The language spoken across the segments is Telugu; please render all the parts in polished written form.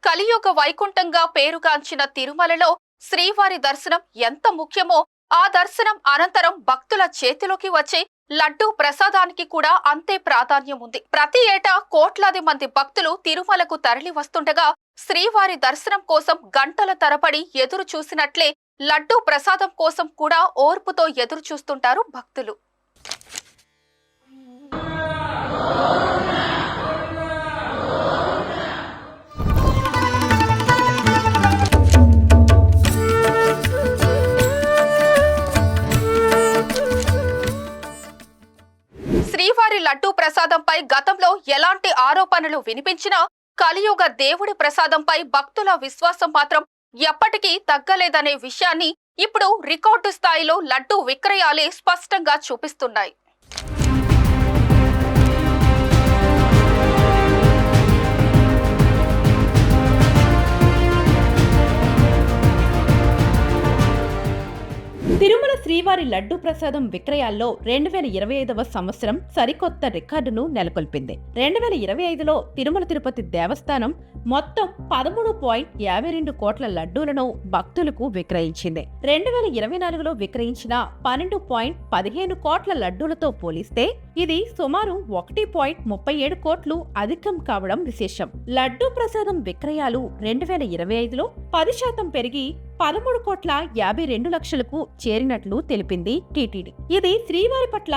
కలియుగ వైకుంఠంగా పేరుగాంచిన తిరుమలలో శ్రీవారి దర్శనం ఎంత ముఖ్యమో, ఆ దర్శనం అనంతరం భక్తుల చేతిలోకి వచ్చే లడ్డూ ప్రసాదానికి కూడా అంతే ప్రాధాన్యం ఉంది. ప్రతి ఏటా కోట్లాది మంది భక్తులు తిరుమలకు తరలి వస్తుండగా శ్రీవారి దర్శనం కోసం గంటల తరబడి ఎదురు చూసినట్లే లడ్డూ ప్రసాదం కోసం కూడా ఓర్పుతో ఎదురు చూస్తుంటారు భక్తులు. శ్రీవారి లడ్డూ ప్రసాదంపై గతంలో ఎలాంటి ఆరోపణలు వినిపించినా కలియుగ దేవుడి ప్రసాదంపై భక్తుల విశ్వాసం మాత్రం ఎప్పటికీ తగ్గలేదనే విషయాన్ని ఇప్పుడు రికార్డు స్థాయిలో లడ్డూ విక్రయాలే స్పష్టంగా చూపిస్తున్నాయి. తిరుమల శ్రీవారి లడ్డూ ప్రసాదం విక్రయాల్లో 2025వ సంవత్సరం సరికొత్త రికార్డును నెలకొల్పింది. 2025లో తిరుమల తిరుపతి దేవస్థానం మొత్తం 13.52 కోట్ల లడ్డూలను భక్తులకు విక్రయించింది. 2024లో విక్రయించిన 12.15 కోట్ల లడ్డూలతో పోలిస్తే ఇది సుమారు 1.37 కోట్లు అధికం కావడం విశేషం. లడ్డూ ప్రసాదం విక్రయాలు 2025లో 10% పెరిగి 13,52,00,000కు చేరినట్లు తెలిపింది టీటీడీ. ఇది శ్రీవారి పట్ల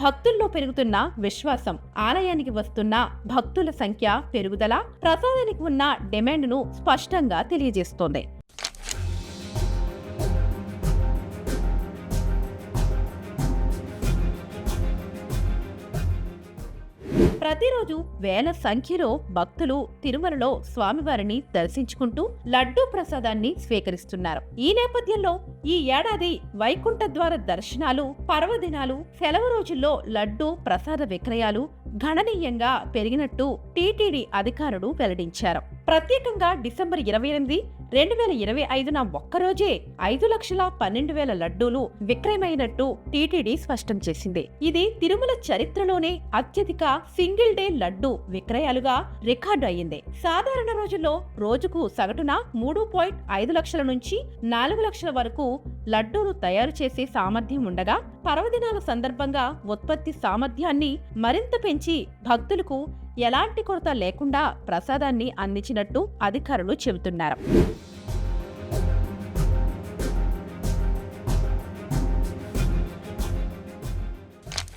భక్తుల్లో పెరుగుతున్న విశ్వాసం, ఆలయానికి వస్తున్న భక్తుల సంఖ్య పెరుగుదల, ప్రసాదానికి ఉన్న డిమాండ్ను స్పష్టంగా తెలియజేస్తోంది. ప్రతిరోజు వేల సంఖ్యలో భక్తులు తిరుమలలో స్వామివారిని దర్శించుకుంటూ లడ్డూ ప్రసాదాన్ని స్వీకరిస్తున్నారు. ఈ నేపథ్యంలో ఈ ఏడాది వైకుంఠ ద్వార దర్శనాలు, పర్వదినాలు, సెలవు రోజుల్లో లడ్డూ ప్రసాద విక్రయాలు గణనీయంగా పెరిగినట్టు టీటీడీ అధికారులు వెల్లడించారు. ప్రత్యేకంగా డిసెంబర్ 28, 2025న ఒక్కరోజే 5,12,000 లడ్డూలు విక్రయమైనట్టు టీటీడీ స్పష్టం చేసింది. ఇది తిరుమల చరిత్రలోనే అత్యధిక సింగిల్ డే లడ్డూ విక్రయాలుగా రికార్డు అయ్యింది. సాధారణ రోజుల్లో రోజుకు సగటున 3.5 లక్షల నుంచి 4 లక్షల వరకు లడ్డూలు తయారు చేసే సామర్థ్యం ఉండగా, పర్వదినాల సందర్భంగా ఉత్పత్తి సామర్థ్యాన్ని మరింత పెంచి భక్తులకు ఎలాంటి కొరత లేకుండా ప్రసాదాన్ని అందించినట్టు అధికారులు చెబుతున్నారు.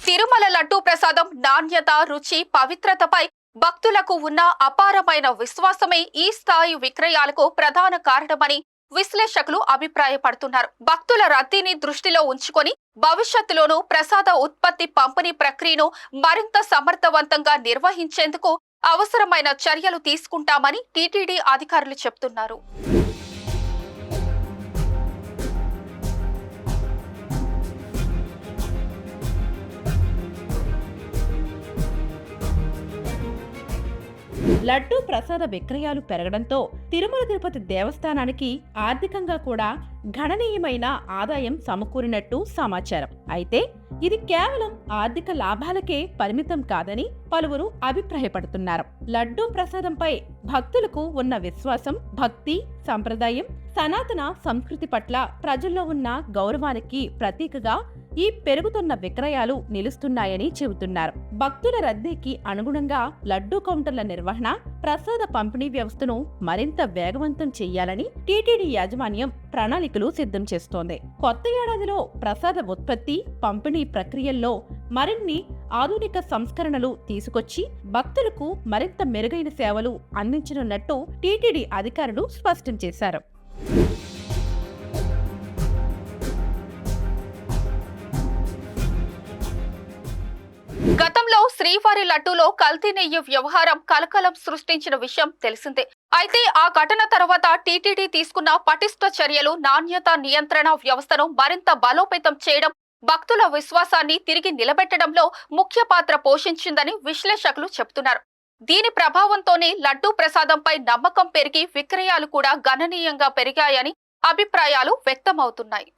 తిరుమల లడ్డూ ప్రసాదం నాణ్యత, రుచి, పవిత్రతపై భక్తులకు ఉన్న అపారమైన విశ్వాసమే ఈ స్థాయి విక్రయాలకు ప్రధాన కారణమని విశ్లేషకులు అభిప్రాయపడుతున్నారు. భక్తుల రద్దీని దృష్టిలో ఉంచుకొని భవిష్యత్తులోనూ ప్రసాద ఉత్పత్తి, పంపిణీ ప్రక్రియను మరింత సమర్థవంతంగా నిర్వహించేందుకు అవసరమైన చర్యలు తీసుకుంటామని టీటీడీ అధికారులు చెబుతున్నారు. లడ్డూ ప్రసాద విక్రయాలు పెరగడంతో తిరుమల తిరుపతి దేవస్థానానికి ఆర్థికంగా కూడా గణనీయమైన ఆదాయం సమకూరినట్టు సమాచారం. అయితే ఇది కేవలం ఆర్థిక లాభాలకే పరిమితం కాదని పలువురు అభిప్రాయపడుతున్నారు. లడ్డూ ప్రసాదంపై భక్తులకు ఉన్న విశ్వాసం, భక్తి, సంప్రదాయం, సనాతన సంస్కృతి పట్ల ప్రజల్లో ఉన్న గౌరవానికి ప్రతీకగా ఈ పెరుగుతున్న విక్రయాలు నిలుస్తున్నాయని చెబుతున్నారు. భక్తుల రద్దీకి అనుగుణంగా లడ్డూ కౌంటర్ల నిర్వహణ, ప్రసాద పంపిణీ వ్యవస్థను మరింత వేగవంతం చేయాలని టీటీడీ యాజమాన్యం ప్రణాళికలు సిద్ధం చేస్తోంది. కొత్త ఏడాదిలో ప్రసాద ఉత్పత్తి, పంపిణీ ప్రక్రియల్లో మరిన్ని ఆధునిక సంస్కరణలు తీసుకొచ్చి భక్తులకు మరింత మెరుగైన సేవలు అందించనున్నట్టు టీటీడీ అధికారులు స్పష్టం చేశారు. గతంలో శ్రీవారి లడ్డూలో కల్తీ నెయ్యి వ్యవహారం కలకలం సృష్టించిన విషయం తెలిసిందే. అయితే ఆ ఘటన తర్వాత టీటీడీ తీసుకున్న పటిష్ట చర్యలు నాణ్యత నియంత్రణ వ్యవస్థను మరింత బలోపేతం చేయడం, భక్తుల విశ్వాసాన్ని తిరిగి నిలబెట్టడంలో ముఖ్య పాత్ర పోషించిందని విశ్లేషకులు చెబుతున్నారు. దీని ప్రభావంతోనే లడ్డూ ప్రసాదంపై నమ్మకం పెరిగి విక్రయాలు కూడా గణనీయంగా పెరిగాయని అభిప్రాయాలు వ్యక్తమవుతున్నాయి.